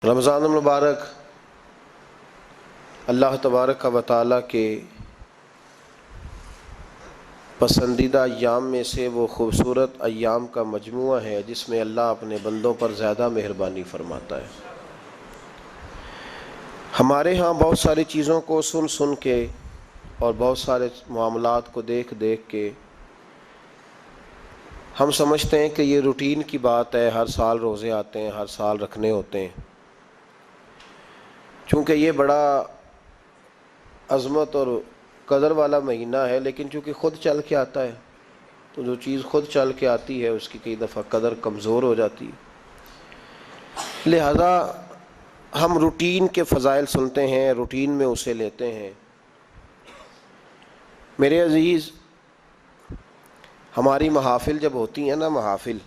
رمضان المبارک اللہ تبارک و تعالیٰ کے پسندیدہ ایام میں سے وہ خوبصورت ایام کا مجموعہ ہے جس میں اللہ اپنے بندوں پر زیادہ مہربانی فرماتا ہے۔ ہمارے ہاں بہت ساری چیزوں کو سن سن کے اور بہت سارے معاملات کو دیکھ دیکھ کے ہم سمجھتے ہیں کہ یہ روٹین کی بات ہے، ہر سال روزے آتے ہیں، ہر سال رکھنے ہوتے ہیں۔ چونکہ یہ بڑا عظمت اور قدر والا مہینہ ہے، لیکن چونکہ خود چل کے آتا ہے تو جو چیز خود چل کے آتی ہے اس کی کئی دفعہ قدر کمزور ہو جاتی ہے، لہذا ہم روٹین کے فضائل سنتے ہیں، روٹین میں اسے لیتے ہیں۔ میرے عزیز، ہماری محافل جب ہوتی ہیں نا، محافل،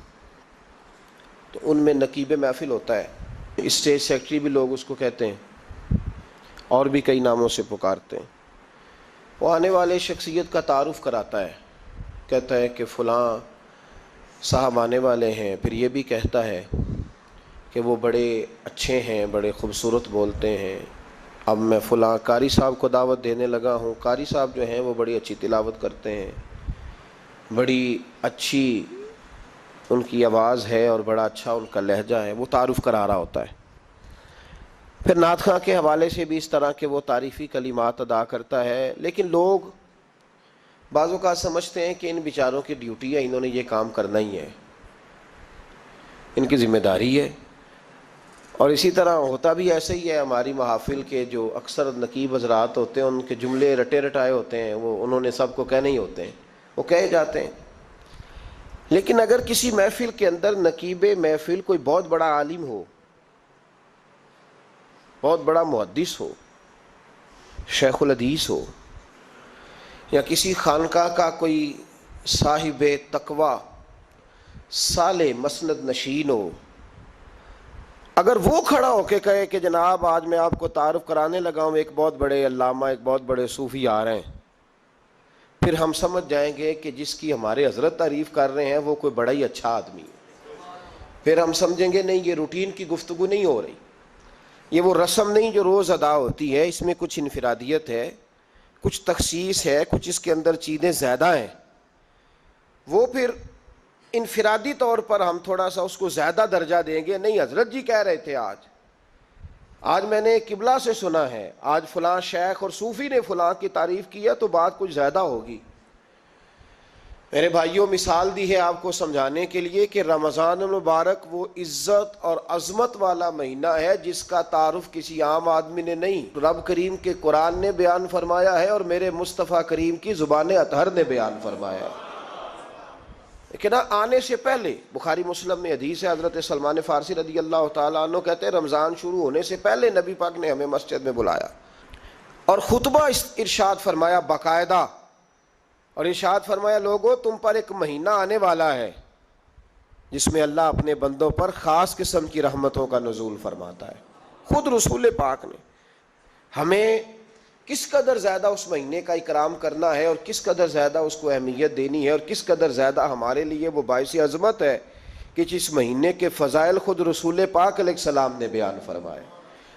تو ان میں نقیب محفل ہوتا ہے، اسٹیج سیکرٹری بھی لوگ اس کو کہتے ہیں، اور بھی کئی ناموں سے پکارتے ہیں۔ وہ آنے والے شخصیت کا تعارف کراتا ہے، کہتا ہے کہ فلاں صاحب آنے والے ہیں، پھر یہ بھی کہتا ہے کہ وہ بڑے اچھے ہیں، بڑے خوبصورت بولتے ہیں، اب میں فلاں قاری صاحب کو دعوت دینے لگا ہوں۔ قاری صاحب جو ہیں وہ بڑی اچھی تلاوت کرتے ہیں، بڑی اچھی ان کی آواز ہے اور بڑا اچھا ان کا لہجہ ہے، وہ تعارف کرا رہا ہوتا ہے۔ پھر نعت خواں کے حوالے سے بھی اس طرح کے وہ تعریفی کلمات ادا کرتا ہے، لیکن لوگ بعض اوقات سمجھتے ہیں کہ ان بیچاروں کی ڈیوٹی ہے، انہوں نے یہ کام کرنا ہی ہے، ان کی ذمہ داری ہے۔ اور اسی طرح ہوتا بھی ایسے ہی ہے، ہماری محافل کے جو اکثر نقیب حضرات ہوتے ہیں ان کے جملے رٹے رٹائے ہوتے ہیں، وہ انہوں نے سب کو کہنے ہی ہوتے ہیں، وہ کہے جاتے ہیں۔ لیکن اگر کسی محفل کے اندر نقیب محفل کوئی بہت بڑا عالم ہو، بہت بڑا محدث ہو، شیخ الحدیث ہو، یا کسی خانقاہ کا کوئی صاحب تقوی صالح مسند نشین ہو، اگر وہ کھڑا ہو کے کہے کہ جناب آج میں آپ کو تعارف کرانے لگا ہوں، ایک بہت بڑے علامہ، ایک بہت بڑے صوفی آ رہے ہیں، پھر ہم سمجھ جائیں گے کہ جس کی ہمارے حضرت تعریف کر رہے ہیں وہ کوئی بڑا ہی اچھا آدمی ہے۔ پھر ہم سمجھیں گے نہیں، یہ روٹین کی گفتگو نہیں ہو رہی، یہ وہ رسم نہیں جو روز ادا ہوتی ہے، اس میں کچھ انفرادیت ہے، کچھ تخصیص ہے، کچھ اس کے اندر چیزیں زیادہ ہیں۔ وہ پھر انفرادی طور پر ہم تھوڑا سا اس کو زیادہ درجہ دیں گے، نہیں حضرت جی کہہ رہے تھے آج میں نے قبلہ سے سنا ہے، آج فلاں شیخ اور صوفی نے فلاں کی تعریف کی ہے تو بات کچھ زیادہ ہوگی۔ میرے بھائیوں، مثال دی ہے آپ کو سمجھانے کے لیے کہ رمضان المبارک وہ عزت اور عظمت والا مہینہ ہے جس کا تعارف کسی عام آدمی نے نہیں، رب کریم کے قرآن نے بیان فرمایا ہے اور میرے مصطفیٰ کریم کی زبان اطہر نے بیان فرمایا ہے۔ لیکن آنے سے پہلے بخاری مسلم میں حدیث ہے، حضرت سلمان فارسی رضی اللہ تعالیٰ عنہ کہتے ہیں رمضان شروع ہونے سے پہلے نبی پاک نے ہمیں مسجد میں بلایا اور خطبہ ارشاد فرمایا باقاعدہ، اور ارشاد فرمایا لوگو تم پر ایک مہینہ آنے والا ہے جس میں اللہ اپنے بندوں پر خاص قسم کی رحمتوں کا نزول فرماتا ہے۔ خود رسول پاک نے ہمیں کس قدر زیادہ اس مہینے کا اکرام کرنا ہے اور کس قدر زیادہ اس کو اہمیت دینی ہے اور کس قدر زیادہ ہمارے لیے وہ باعث عظمت ہے کہ جس مہینے کے فضائل خود رسول پاک علیہ السلام نے بیان فرمائے۔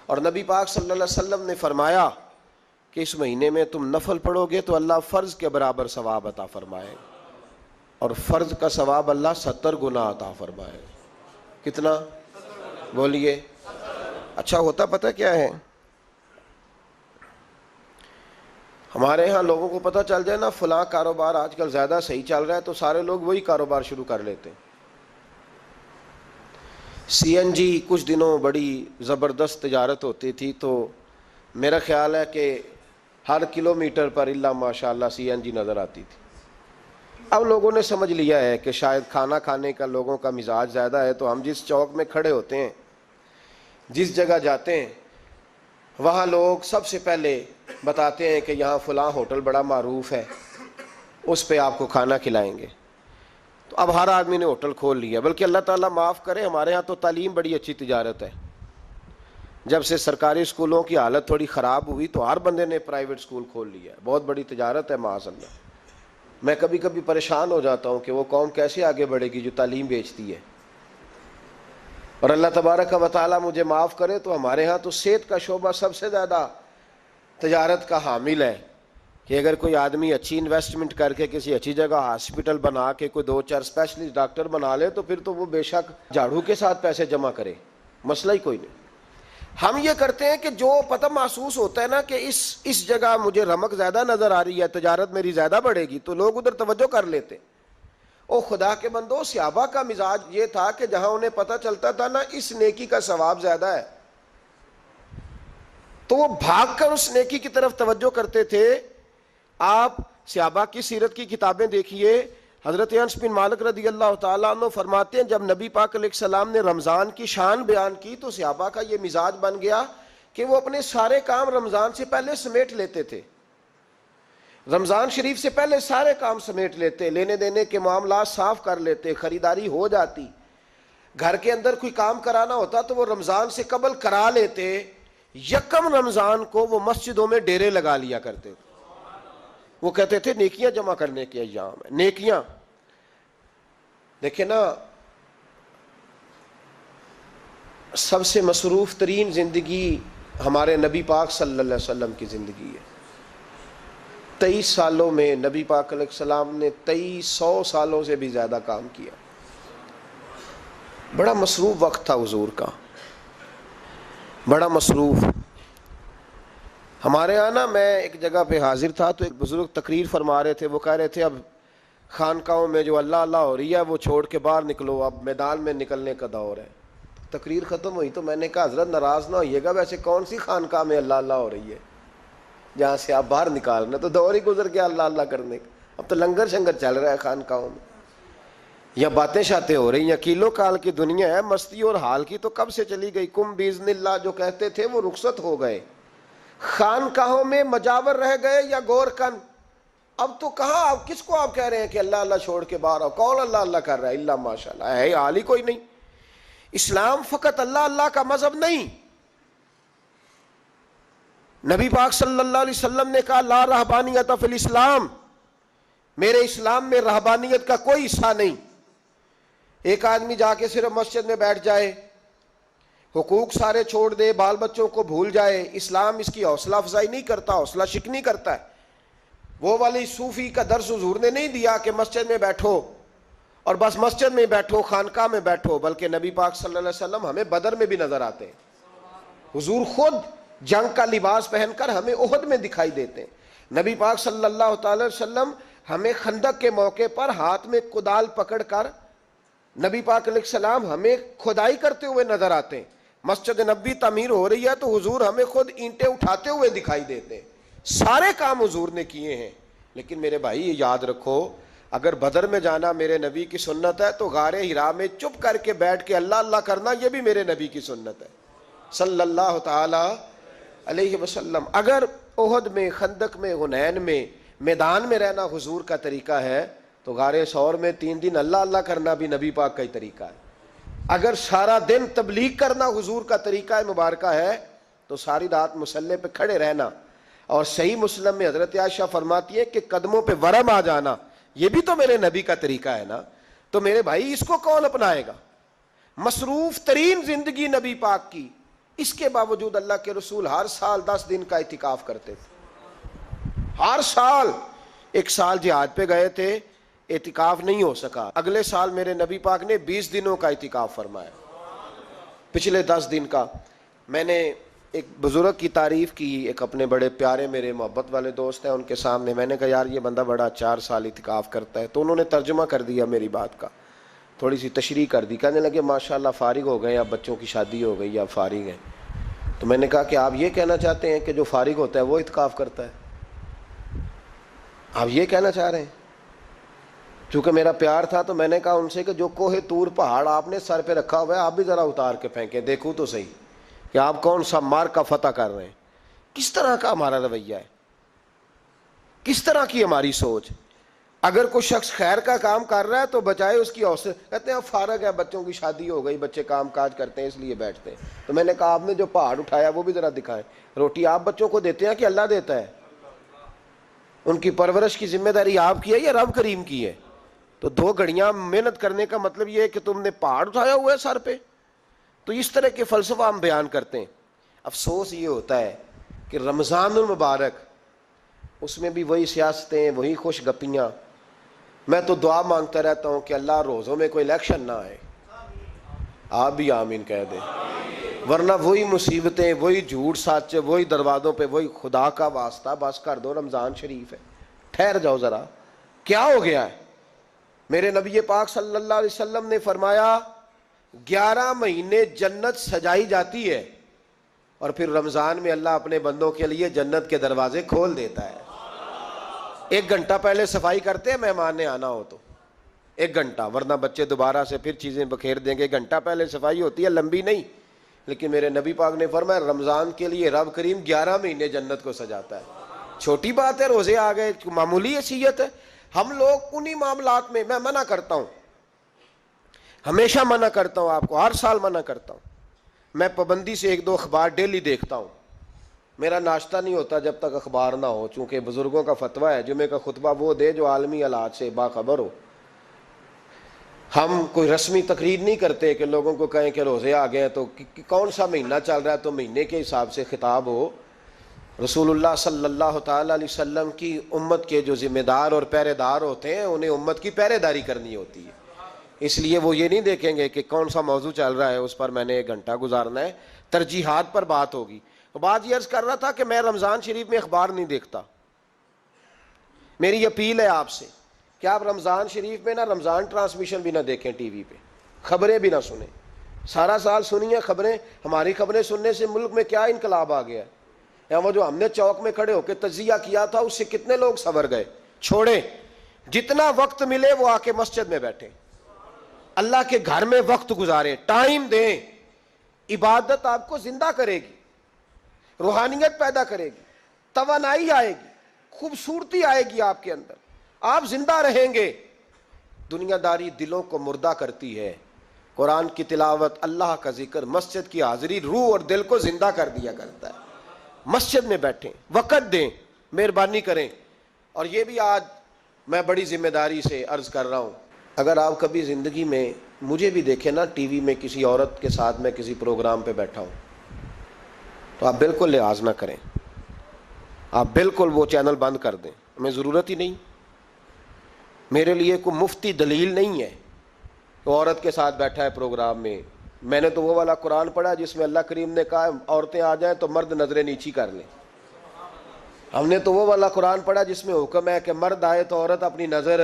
اور نبی پاک صلی اللہ علیہ وسلم نے فرمایا کہ اس مہینے میں تم نفل پڑھو گے تو اللہ فرض کے برابر ثواب عطا فرمائے، اور فرض کا ثواب اللہ 70 گنا عطا فرمائے۔ کتنا؟ بولیے۔ اچھا ہوتا پتہ کیا ہے؟ ہمارے ہاں لوگوں کو پتہ چل جائے نا فلاں کاروبار آج کل زیادہ صحیح چل رہا ہے تو سارے لوگ وہی کاروبار شروع کر لیتے ہیں۔ سی این جی کچھ دنوں بڑی زبردست تجارت ہوتی تھی، تو میرا خیال ہے کہ ہر کلومیٹر پر الا ماشاءاللہ سی این جی نظر آتی تھی۔ اب لوگوں نے سمجھ لیا ہے کہ شاید کھانا کھانے کا لوگوں کا مزاج زیادہ ہے، تو ہم جس چوک میں کھڑے ہوتے ہیں، جس جگہ جاتے ہیں، وہاں لوگ سب سے پہلے بتاتے ہیں کہ یہاں فلاں ہوٹل بڑا معروف ہے، اس پہ آپ کو کھانا کھلائیں گے۔ تو اب ہر آدمی نے ہوٹل کھول لیا، بلکہ اللہ تعالیٰ معاف کرے، ہمارے ہاں تو تعلیم بڑی اچھی تجارت ہے۔ جب سے سرکاری اسکولوں کی حالت تھوڑی خراب ہوئی تو ہر بندے نے پرائیویٹ اسکول کھول لیا ہے، بہت بڑی تجارت ہے معاذ اللہ۔ میں کبھی کبھی پریشان ہو جاتا ہوں کہ وہ قوم کیسے آگے بڑھے گی جو تعلیم بیچتی ہے۔ اور اللہ تبارک و تعالیٰ مجھے معاف کرے تو ہمارے ہاں تو صحت کا شعبہ سب سے زیادہ تجارت کا حامل ہے کہ اگر کوئی آدمی اچھی انویسٹمنٹ کر کے کسی اچھی جگہ ہاسپٹل بنا کے کوئی 2-4 اسپیشلسٹ ڈاکٹر بنا لے تو پھر تو وہ بے شک جھاڑو کے ساتھ پیسے جمع کرے، مسئلہ ہی کوئی نہیں۔ ہم یہ کرتے ہیں کہ جو پتہ محسوس ہوتا ہے نا کہ اس جگہ مجھے رمق زیادہ نظر آ رہی ہے، تجارت میری زیادہ بڑھے گی، تو لوگ ادھر توجہ کر لیتے۔ او خدا کے بندو، صحابہ کا مزاج یہ تھا کہ جہاں انہیں پتہ چلتا تھا نا اس نیکی کا ثواب زیادہ ہے تو وہ بھاگ کر اس نیکی کی طرف توجہ کرتے تھے۔ آپ صحابہ کی سیرت کی کتابیں دیکھیے، حضرت انس بن مالک رضی اللہ تعالیٰ عنہ فرماتے ہیں جب نبی پاک علیہ السلام نے رمضان کی شان بیان کی تو صحابہ کا یہ مزاج بن گیا کہ وہ اپنے سارے کام رمضان سے پہلے سمیٹ لیتے تھے، رمضان شریف سے پہلے سارے کام سمیٹ لیتے، لینے دینے کے معاملات صاف کر لیتے، خریداری ہو جاتی، گھر کے اندر کوئی کام کرانا ہوتا تو وہ رمضان سے قبل کرا لیتے، یکم رمضان کو وہ مسجدوں میں ڈیرے لگا لیا کرتے تھے۔ وہ کہتے تھے نیکیاں جمع کرنے کے ایام ہیں، نیکیاں۔ دیکھیں نا، سب سے مصروف ترین زندگی ہمارے نبی پاک صلی اللہ علیہ وسلم کی زندگی ہے۔ 23 سالوں میں نبی پاک علیہ السلام نے 2300 سالوں سے بھی زیادہ کام کیا۔ بڑا مصروف وقت تھا حضور کا، بڑا مصروف۔ ہمارے یہاں نا، میں ایک جگہ پہ حاضر تھا تو ایک بزرگ تقریر فرما رہے تھے، وہ کہہ رہے تھے اب خانقاہوں میں جو اللہ اللہ ہو رہی ہے وہ چھوڑ کے باہر نکلو، اب میدان میں نکلنے کا دور ہے۔ تقریر ختم ہوئی تو میں نے کہا حضرت ناراض نہ ہوئیے گا، ویسے کون سی خانقاہ میں اللہ اللہ ہو رہی ہے جہاں سے آپ باہر نکالنا، تو دور ہی گزر گیا اللہ اللہ کرنے کا، اب تو لنگر شنگر چل رہا ہے خانقاہوں میں، یا باتیں شاتیں ہو رہی ہیں، کیلو کال کی دنیا ہے، مستی اور حال کی تو کب سے چلی گئی۔ کم باذن اللہ جو کہتے تھے وہ رخصت ہو گئے، خانقاہوں میں مجاور رہ گئے یا گور کن۔ اب تو کہاں، اب کس کو آپ کہہ رہے ہیں کہ اللہ اللہ چھوڑ کے باہر آؤ؟ کون اللہ اللہ کر رہا ہے؟ اللہ ماشاء اللہ ہے، حال ہی کوئی نہیں۔ اسلام فقط اللہ اللہ کا مذہب نہیں۔ نبی پاک صلی اللہ علیہ وسلم نے کہا لا رہبانیت فی الاسلام، میرے اسلام میں رہبانیت کا کوئی حصہ نہیں۔ ایک آدمی جا کے صرف مسجد میں بیٹھ جائے، حقوق سارے چھوڑ دے، بال بچوں کو بھول جائے، اسلام اس کی حوصلہ افزائی نہیں کرتا، حوصلہ شکنی کرتا ہے۔ وہ والی صوفی کا درس حضور نے نہیں دیا کہ مسجد میں بیٹھو اور بس مسجد میں بیٹھو، خانقاہ میں بیٹھو، بلکہ نبی پاک صلی اللہ علیہ وسلم ہمیں بدر میں بھی نظر آتے ہیں، حضور خود جنگ کا لباس پہن کر ہمیں احد میں دکھائی دیتے ہیں۔ نبی پاک صلی اللہ تعالی وسلم ہمیں خندق کے موقع پر ہاتھ میں کدال پکڑ کر نبی پاک علیہ السلام ہمیں کھدائی کرتے ہوئے نظر آتے ہیں۔ مسجد نبوی تعمیر ہو رہی ہے تو حضور ہمیں خود اینٹیں اٹھاتے ہوئے دکھائی دیتے ہیں۔ سارے کام حضور نے کیے ہیں، لیکن میرے بھائی یہ یاد رکھو، اگر بدر میں جانا میرے نبی کی سنت ہے تو غار حرا میں چپ کر کے بیٹھ کے اللہ اللہ کرنا یہ بھی میرے نبی کی سنت ہے صلی اللہ تعالی علیہ وسلم۔ اگر احد میں، خندق میں، حنین میں، میدان میں رہنا حضور کا طریقہ ہے تو غار ثور میں 3 دن اللہ اللہ کرنا بھی نبی پاک کا ہی طریقہ ہے۔ اگر سارا دن تبلیغ کرنا حضور کا طریقہ مبارکہ ہے تو ساری رات مصلی پہ کھڑے رہنا، اور صحیح مسلم میں حضرت عائشہ فرماتی ہے کہ قدموں پہ ورم آ جانا یہ بھی تو میرے نبی کا طریقہ ہے نا۔ تو میرے بھائی اس کو کون اپنائے گا؟ مصروف ترین زندگی نبی پاک کی، اس کے باوجود اللہ کے رسول ہر سال 10 دن کا اعتکاف کرتے تھے، ہر سال۔ ایک سال جہاد پہ گئے تھے، اعتکاف نہیں ہو سکا، اگلے سال میرے نبی پاک نے 20 دنوں کا اعتکاف فرمایا، پچھلے 10 دن کا۔ میں نے ایک بزرگ کی تعریف کی، ایک اپنے بڑے پیارے میرے محبت والے دوست ہیں، ان کے سامنے میں نے کہا یار یہ بندہ بڑا 4 سال اعتکاف کرتا ہے، تو انہوں نے ترجمہ کر دیا میری بات کا، تھوڑی سی تشریح کر دی، کہنے لگے ماشاءاللہ فارغ ہو گئے، اب بچوں کی شادی ہو گئی، اب فارغ ہیں۔ تو میں نے کہا کہ آپ یہ کہنا چاہتے ہیں کہ جو فارغ ہوتا ہے وہ اعتکاف کرتا ہے؟ آپ یہ کہنا چاہ رہے ہیں؟ چونکہ میرا پیار تھا تو میں نے کہا ان سے کہ جو کوہ طور پہاڑ آپ نے سر پہ رکھا ہوا ہے آپ بھی ذرا اتار کے پھینکیں، دیکھوں تو صحیح کہ آپ کون سا مار کا فتح کر رہے ہیں، کس طرح کا ہمارا رویہ ہے، کس طرح کی ہماری سوچ۔ اگر کوئی شخص خیر کا کام کر رہا ہے تو بجائے اس کی حوصلہ، کہتے ہیں اب فارغ ہے، بچوں کی شادی ہو گئی، بچے کام کاج کرتے ہیں اس لیے بیٹھتے ہیں۔ تو میں نے کہا آپ نے جو پہاڑ اٹھایا وہ بھی ذرا دکھائیں، روٹی آپ بچوں کو دیتے ہیں کہ اللہ دیتا ہے؟ ان کی پرورش کی ذمہ داری آپ کی ہے یا رب کریم کی ہے؟ تو 2 گھڑیاں محنت کرنے کا مطلب یہ ہے کہ تم نے پہاڑ اٹھایا ہوا ہے سر پہ؟ تو اس طرح کے فلسفہ ہم بیان کرتے ہیں. افسوس یہ ہوتا ہے کہ رمضان المبارک اس میں بھی وہی سیاستیں، وہی خوش گپیاں. میں تو دعا مانگتا رہتا ہوں کہ اللہ روزوں میں کوئی الیکشن نہ آئے. آپ بھی آمین کہہ دیں. ورنہ وہی مصیبتیں، وہی جھوٹ سچ، وہی دروازوں پہ وہی. خدا کا واسطہ بس کر دو، رمضان شریف ہے، ٹھہر جاؤ ذرا. کیا ہو گیا ہے؟ میرے نبی پاک صلی اللہ علیہ وسلم نے فرمایا 11 مہینے جنت سجائی جاتی ہے اور پھر رمضان میں اللہ اپنے بندوں کے لیے جنت کے دروازے کھول دیتا ہے. 1 گھنٹہ پہلے صفائی کرتے ہیں مہمان نے آنا ہو تو 1 گھنٹہ، ورنہ بچے دوبارہ سے پھر چیزیں بکھیر دیں گے. 1 گھنٹہ پہلے صفائی ہوتی ہے، لمبی نہیں. لیکن میرے نبی پاک نے فرمایا رمضان کے لیے رب کریم 11 مہینے جنت کو سجاتا ہے. چھوٹی بات ہے، روزے آ گئے، معمولی حیثیت ہے. ہم لوگ انہی معاملات میں، میں منع کرتا ہوں، ہمیشہ منع کرتا ہوں، آپ کو ہر سال منع کرتا ہوں. میں پابندی سے 1-2 اخبار ڈیلی دیکھتا ہوں. میرا ناشتہ نہیں ہوتا جب تک اخبار نہ ہو، چونکہ بزرگوں کا فتویٰ ہے جمعے کا خطبہ وہ دے جو عالمی حالات سے باخبر ہو. ہم کوئی رسمی تقریر نہیں کرتے کہ لوگوں کو کہیں کہ روزے آ گئے تو کون سا مہینہ چل رہا ہے تو مہینے کے حساب سے خطاب ہو. رسول اللہ صلی اللہ تعالیٰ علیہ وسلم کی امت کے جو ذمہ دار اور پہرے دار ہوتے ہیں انہیں امت کی پہرے داری کرنی ہوتی ہے. اس لیے وہ یہ نہیں دیکھیں گے کہ کون سا موضوع چل رہا ہے اس پر میں نے 1 گھنٹہ گزارنا ہے. ترجیحات پر بات ہوگی. بات یہ عرض کر رہا تھا کہ میں رمضان شریف میں اخبار نہیں دیکھتا. میری اپیل ہے آپ سے کہ آپ رمضان شریف میں نہ رمضان ٹرانسمیشن بھی نہ دیکھیں، ٹی وی پہ خبریں بھی نہ سنیں. سارا سال سنیے خبریں. ہماری خبریں سننے سے ملک میں کیا انقلاب آ گیا ہے. یا وہ جو ہم نے چوک میں کھڑے ہو کے تجزیہ کیا تھا اس سے کتنے لوگ سنور گئے. چھوڑیں، جتنا وقت ملے وہ آ کے مسجد میں بیٹھیں، اللہ کے گھر میں وقت گزاریں، ٹائم دیں. عبادت آپ کو زندہ کرے گی، روحانیت پیدا کرے گی، توانائی آئے گی، خوبصورتی آئے گی آپ کے اندر، آپ زندہ رہیں گے. دنیا داری دلوں کو مردہ کرتی ہے. قرآن کی تلاوت، اللہ کا ذکر، مسجد کی حاضری روح اور دل کو زندہ کر دیا کرتا ہے. مسجد میں بیٹھیں، وقت دیں، مہربانی کریں. اور یہ بھی آج میں بڑی ذمہ داری سے عرض کر رہا ہوں، اگر آپ کبھی زندگی میں مجھے بھی دیکھیں نا ٹی وی میں کسی عورت کے ساتھ میں کسی پروگرام پہ بیٹھا ہوں تو آپ بالکل لحاظ نہ کریں. آپ بالکل وہ چینل بند کر دیں. ہمیں ضرورت ہی نہیں. میرے لیے کوئی مفتی دلیل نہیں ہے. وہ عورت کے ساتھ بیٹھا ہے پروگرام میں. میں نے تو وہ والا قرآن پڑھا جس میں اللہ کریم نے کہا عورتیں آ جائیں تو مرد نظریں نیچی کر لیں. ہم نے تو وہ والا قرآن پڑھا جس میں حکم ہے کہ مرد آئے تو عورت اپنی نظر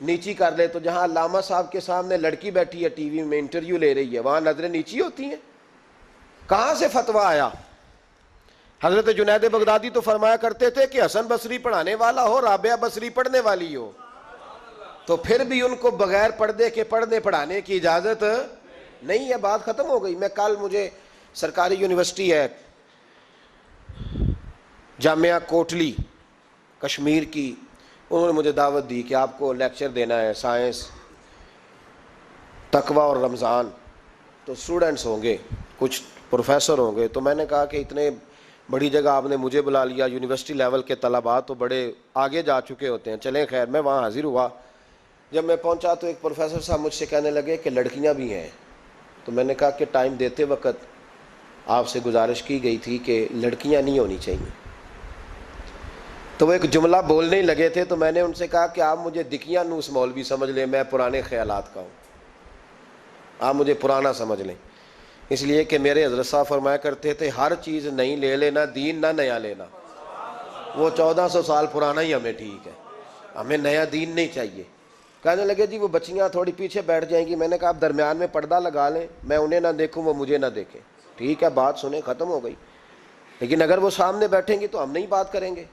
نیچی کر لے. تو جہاں علامہ صاحب کے سامنے لڑکی بیٹھی ہے ٹی وی میں انٹرویو لے رہی ہے وہاں نظریں نیچی ہوتی ہیں؟ کہاں سے فتویٰ آیا؟ حضرت جنید بغدادی تو فرمایا کرتے تھے کہ حسن بصری پڑھانے والا ہو، رابعہ بصری پڑھنے والی ہو، تو پھر بھی ان کو بغیر پردے کے پڑھنے پڑھانے کی اجازت نہیں ہے. بات ختم ہو گئی. میں کل مجھے سرکاری یونیورسٹی ہے جامعہ کوٹلی کشمیر کی، انہوں نے مجھے دعوت دی کہ آپ کو لیکچر دینا ہے سائنس، تقوی اور رمضان. تو اسٹوڈنٹس ہوں گے، کچھ پروفیسر ہوں گے. تو میں نے کہا کہ اتنے بڑی جگہ آپ نے مجھے بلا لیا، یونیورسٹی لیول کے طلباء تو بڑے آگے جا چکے ہوتے ہیں. چلیں خیر، میں وہاں حاضر ہوا. جب میں پہنچا تو ایک پروفیسر صاحب مجھ سے کہنے لگے کہ لڑکیاں بھی ہیں. تو میں نے کہا کہ ٹائم دیتے وقت آپ سے گزارش کی گئی تھی کہ لڑکیاں نہیں ہونی چاہیے. تو وہ ایک جملہ بولنے ہی لگے تھے تو میں نے ان سے کہا کہ آپ مجھے دکیاں نوس مولوی سمجھ لیں، میں پرانے خیالات کا ہوں، آپ مجھے پرانا سمجھ لیں. اس لیے کہ میرے حضرت صاحب فرمایا کرتے تھے ہر چیز نہیں لے لینا، دین نہ نیا لینا. وہ 1400 سال پرانا ہی ہمیں ٹھیک ہے، ہمیں نیا دین نہیں چاہیے. کہنے لگے جی وہ بچیاں تھوڑی پیچھے بیٹھ جائیں گی. میں نے کہا آپ درمیان میں پردہ لگا لیں، میں انہیں نہ دیکھوں وہ مجھے نہ دیکھیں. ٹھیک ہے، بات سنیں، ختم ہو گئی. لیکن اگر وہ سامنے بیٹھیں گی تو ہم نہیں بات کریں گے.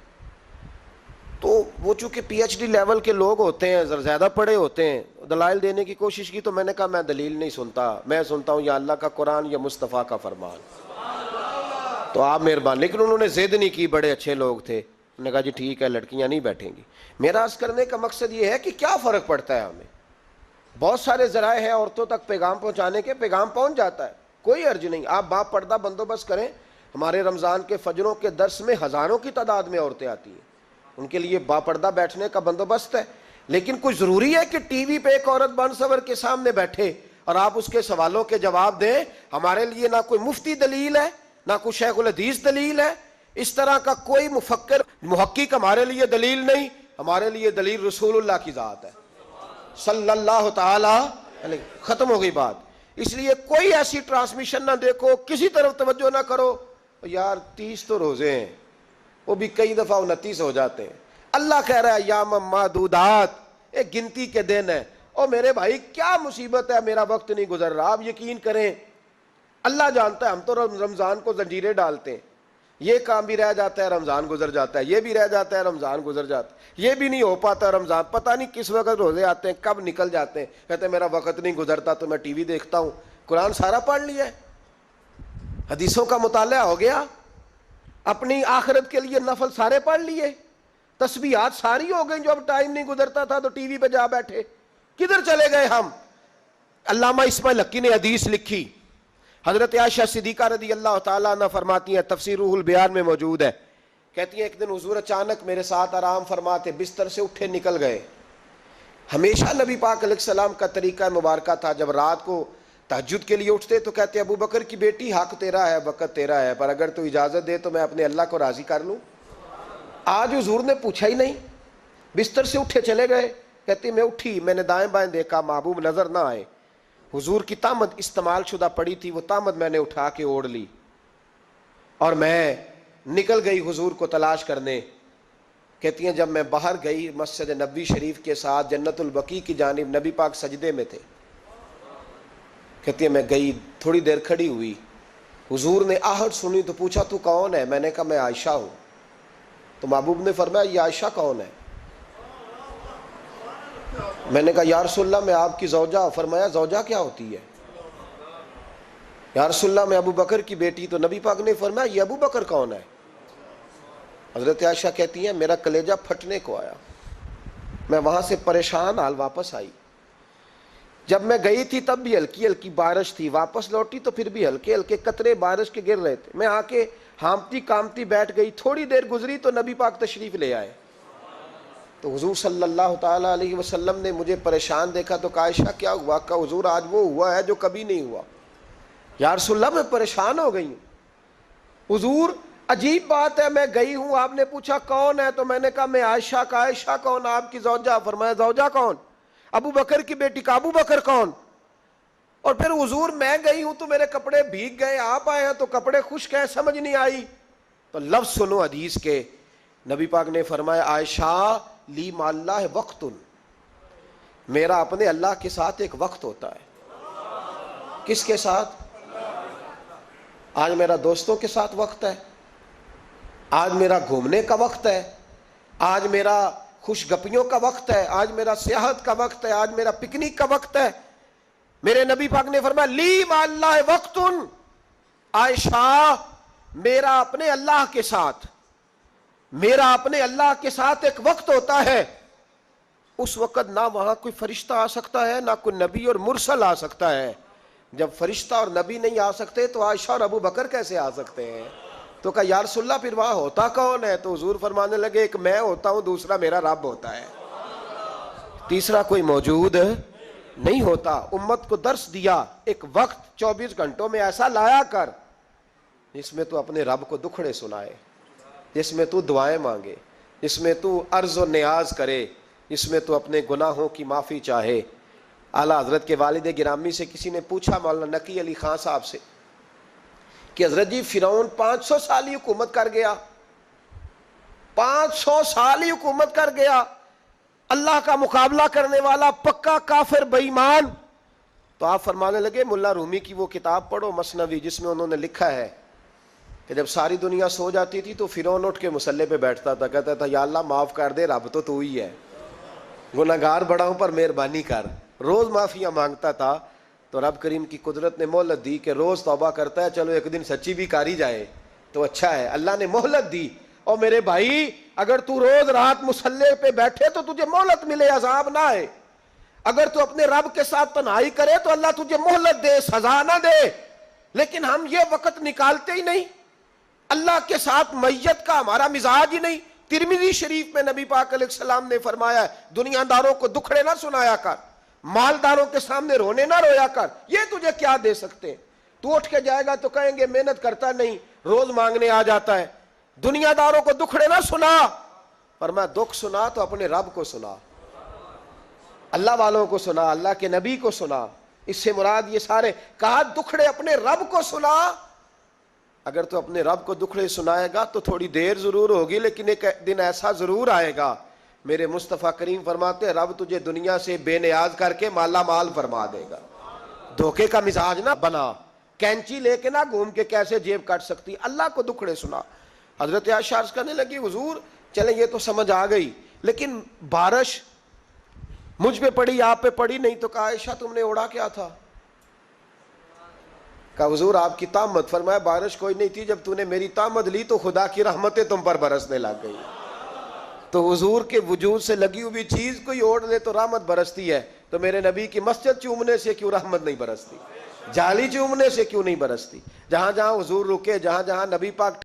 تو وہ چونکہ پی ایچ ڈی لیول کے لوگ ہوتے ہیں، زیادہ پڑھے ہوتے ہیں، دلائل دینے کی کوشش کی. تو میں نے کہا میں دلیل نہیں سنتا، میں سنتا ہوں یا اللہ کا قرآن یا مصطفیٰ کا فرمان. تو آپ مہربان. لیکن انہوں نے ضد نہیں کی، بڑے اچھے لوگ تھے. انہوں نے کہا جی ٹھیک ہے لڑکیاں نہیں بیٹھیں گی. میرا عرض کرنے کا مقصد یہ ہے کہ کیا فرق پڑتا ہے ہمیں. بہت سارے ذرائع ہیں عورتوں تک پیغام پہنچانے کے، پیغام پہنچ جاتا ہے، کوئی حرج نہیں. آپ باپ پردہ بندوبست کریں. ہمارے رمضان کے فجروں کے درس میں ہزاروں کی تعداد میں عورتیں آتی ہیں، ان کے لیے باپردہ بیٹھنے کا بندوبست ہے. لیکن کوئی ضروری ہے کہ ٹی وی پہ ایک عورت بن سور کے سامنے بیٹھے اور آپ اس کے سوالوں کے جواب دیں. ہمارے لیے نہ کوئی مفتی دلیل ہے, نہ کوئی شیخ الحدیث دلیل ہے, اس طرح کا کوئی مفکر محقق ہمارے لیے دلیل نہیں. ہمارے لیے دلیل رسول اللہ کی ذات ہے صلی اللہ تعالی علیہ. ختم ہو گئی بات. اس لیے کوئی ایسی ٹرانسمیشن نہ دیکھو, کسی طرف توجہ نہ کرو. یار 30 تو روزے ہیں, وہ بھی کئی دفعہ 29 ہو جاتے ہیں. اللہ کہہ رہا ہے ایام معدودات, ایک گنتی کے دن ہے. اور میرے بھائی کیا مصیبت ہے, میرا وقت نہیں گزر رہا. آپ یقین کریں اللہ جانتا ہے, ہم تو رمضان کو زنجیریں ڈالتے ہیں. یہ کام بھی رہ جاتا ہے, رمضان گزر جاتا ہے. یہ بھی رہ جاتا ہے, رمضان گزر جاتا ہے. یہ بھی نہیں ہو پاتا رمضان, پتہ نہیں کس وقت روزے آتے ہیں, کب نکل جاتے ہیں. کہتے ہیں میرا وقت نہیں گزرتا تو میں ٹی وی دیکھتا ہوں. قرآن سارا پڑھ لیا ہے, حدیثوں کا مطالعہ ہو گیا, اپنی آخرت کے لیے نفل سارے پڑھ لیے, تسبیحات ساری ہو گئی. جو اب ٹائم نہیں گزرتا تھا تو ٹی وی پہ جا بیٹھے. کدھر چلے گئے ہم؟ علامہ اسماعیل حقی نے حدیث لکھی, حضرت عائشہ صدیقہ رضی اللہ تعالیٰ عنہ فرماتی ہیں, تفسیر روح البیان میں موجود ہے. کہتی ہیں ایک دن حضور اچانک میرے ساتھ آرام فرماتے, بستر سے اٹھے نکل گئے. ہمیشہ نبی پاک علیہ السلام کا طریقہ مبارکہ تھا, جب رات کو تہجد کے لیے اٹھتے تو کہتے ابو بکر کی بیٹی حق تیرا ہے, وقت تیرا ہے, پر اگر تو اجازت دے تو میں اپنے اللہ کو راضی کر لوں. آج حضور نے پوچھا ہی نہیں, بستر سے اٹھے چلے گئے. کہتے میں اٹھی, میں نے دائیں بائیں دیکھا, محبوب نظر نہ آئے. حضور کی تامد استعمال شدہ پڑی تھی, وہ تامد میں نے اٹھا کے اوڑھ لی اور میں نکل گئی حضور کو تلاش کرنے. کہتی ہیں جب میں باہر گئی مسجد نبوی شریف کے ساتھ جنت البقیع کی جانب, نبی پاک سجدے میں تھے. کہتی ہیں میں گئی, تھوڑی دیر کھڑی ہوئی, حضور نے آہٹ سنی تو پوچھا تو کون ہے؟ میں نے کہا میں عائشہ ہوں. تو محبوب نے فرمایا یہ عائشہ کون ہے؟ میں نے کہا یا رسول اللہ میں آپ کی زوجہ. فرمایا زوجہ کیا ہوتی ہے؟ یا رسول اللہ میں ابو بکر کی بیٹی. تو نبی پاک نے فرمایا یہ ابو بکر کون ہے؟ حضرت عائشہ کہتی ہیں میرا کلیجہ پھٹنے کو آیا, میں وہاں سے پریشان حال واپس آئی. جب میں گئی تھی تب بھی ہلکی ہلکی بارش تھی, واپس لوٹی تو پھر بھی ہلکے ہلکے قطرے بارش کے گر رہے تھے. میں آ کے ہامتی کامتی بیٹھ گئی. تھوڑی دیر گزری تو نبی پاک تشریف لے آئے. تو حضور صلی اللہ تعالیٰ علیہ وسلم نے مجھے پریشان دیکھا تو کہا عائشہ کیا ہوا؟ کہا حضور آج وہ ہوا ہے جو کبھی نہیں ہوا. یا رسول اللہ میں پریشان ہو گئی ہوں. حضور عجیب بات ہے, میں گئی ہوں, آپ نے پوچھا کون ہے تو میں نے کہا میں عائشہ. کا عائشہ کون؟ آپ کی زوجہ. فرمایا زوجہ کون؟ ابو بکر کی بیٹی. کا ابو بکر کون؟ اور پھر حضور میں گئی ہوں تو میرے کپڑے بھیگ گئے, آپ آئے ہیں تو کپڑے خشک ہیں, سمجھ نہیں آئی. تو لفظ سنو حدیث کے, نبی پاک نے فرمایا عائشہ لی مع اللہ وقت, میرا اپنے اللہ کے ساتھ ایک وقت ہوتا ہے. کس کے ساتھ؟ آج میرا دوستوں کے ساتھ وقت ہے, آج میرا گھومنے کا وقت ہے, آج میرا خوش گپیوں کا وقت ہے, آج میرا سیاحت کا وقت ہے, آج میرا پکنک کا وقت ہے. میرے نبی پاک نے فرمایا لی مع اللہ وقت, عائشہ میرا اپنے اللہ کے ساتھ, میرا اپنے اللہ کے ساتھ ایک وقت ہوتا ہے. اس وقت نہ وہاں کوئی فرشتہ آ سکتا ہے, نہ کوئی نبی اور مرسل آ سکتا ہے. جب فرشتہ اور نبی نہیں آ سکتے تو عائشہ اور ابو بکر کیسے آ سکتے ہیں؟ تو کہا یا رسول اللہ پھر وہاں ہوتا کون ہے؟ تو حضور فرمانے لگے ایک میں ہوتا ہوں, دوسرا میرا رب ہوتا ہے, تیسرا کوئی موجود نہیں ہوتا. امت کو درس دیا ایک وقت 24 گھنٹوں میں ایسا لایا کر جس میں تو اپنے رب کو دکھڑے سنائے, جس میں تو دعائیں مانگے, جس میں تو عرض و نیاز کرے, جس میں تو اپنے گناہوں کی معافی چاہے. اعلیٰ حضرت کے والد گرامی سے کسی نے پوچھا, مولانا نقی علی خان صاحب سے, کہ حضرت جی فرعون 500 سال ہی حکومت کر گیا, 500 سال ہی حکومت کر گیا, اللہ کا مقابلہ کرنے والا پکا کافر بے ایمان. تو آپ فرمانے لگے ملا رومی کی وہ کتاب پڑھو مثنوی, جس میں انہوں نے لکھا ہے کہ جب ساری دنیا سو جاتی تھی تو فرعون اٹھ کے مصلے پہ بیٹھتا تھا, کہتا تھا یا اللہ معاف کر دے, رب تو ہی ہے, گناہگار بڑا ہوں پر مہربانی کر. روز معافیاں مانگتا تھا تو رب کریم کی قدرت نے مہلت دی کہ روز توبہ کرتا ہے, چلو ایک دن سچی بھی کاری جائے تو اچھا ہے. اللہ نے مہلت دی. اور میرے بھائی اگر تو روز رات مصلے پہ بیٹھے تو تجھے مہلت ملے, عذاب نہ آئے. اگر تو اپنے رب کے ساتھ تنہائی کرے تو اللہ تجھے مہلت دے, سزا نہ دے. لیکن ہم یہ وقت نکالتے ہی نہیں, اللہ کے ساتھ میت کا ہمارا مزاج ہی نہیں. ترمذی شریف میں نبی پاک علیہ السلام نے فرمایا دنیا داروں کو دکھڑے نہ سنایا کر, مالداروں کے سامنے رونے نہ رویا کر، یہ تجھے کیا دے سکتے ہیں؟ تو اٹھ کے جائے گا تو کہیں گے محنت کرتا نہیں، روز مانگنے آ جاتا ہے۔ دنیا داروں کو دکھڑے نہ سنا، فرمایا دکھ سنا تو اپنے رب کو سنا، اللہ والوں کو سنا، اللہ کے نبی کو سنا۔ اس سے مراد یہ سارے کہا دکھڑے اپنے رب کو سنا۔ اگر تو اپنے رب کو دکھڑے سنائے گا تو تھوڑی دیر ضرور ہوگی، لیکن ایک دن ایسا ضرور آئے گا، میرے مصطفیٰ کریم فرماتے ہیں رب تجھے دنیا سے بے نیاز کر کے مالا مال فرما دے گا۔ دھوکے کا مزاج نہ بنا، کینچی لے کے نہ گھوم کے کیسے جیب کاٹ سکتی، اللہ کو دکھڑے سنا۔ حضرت عائشہ عرض کرنے لگی حضور چلیں یہ تو سمجھ آ گئی، لیکن بارش مجھ پہ پڑی آپ پہ پڑی نہیں، تو کہا عائشہ تم نے اوڑا کیا تھا؟ کہا حضور آپ کی تامت، فرمایا بارش کوئی نہیں تھی، جب تو نے میری تامت لی تو خدا کی رحمتیں تم پر برسنے لگ گئی۔ تو حضور کے وجود سے لگی ہوئی چیز کوئی اوڑھ لے تو رحمت برستی ہے، تو میرے نبی کی مسجد چومنے سے کیوں رحمت نہیں برستی؟ جالی چومنے سے کیوں نہیں برستی؟ جہاں جہاں حضور رکے، جہاں جہاں نبی پاک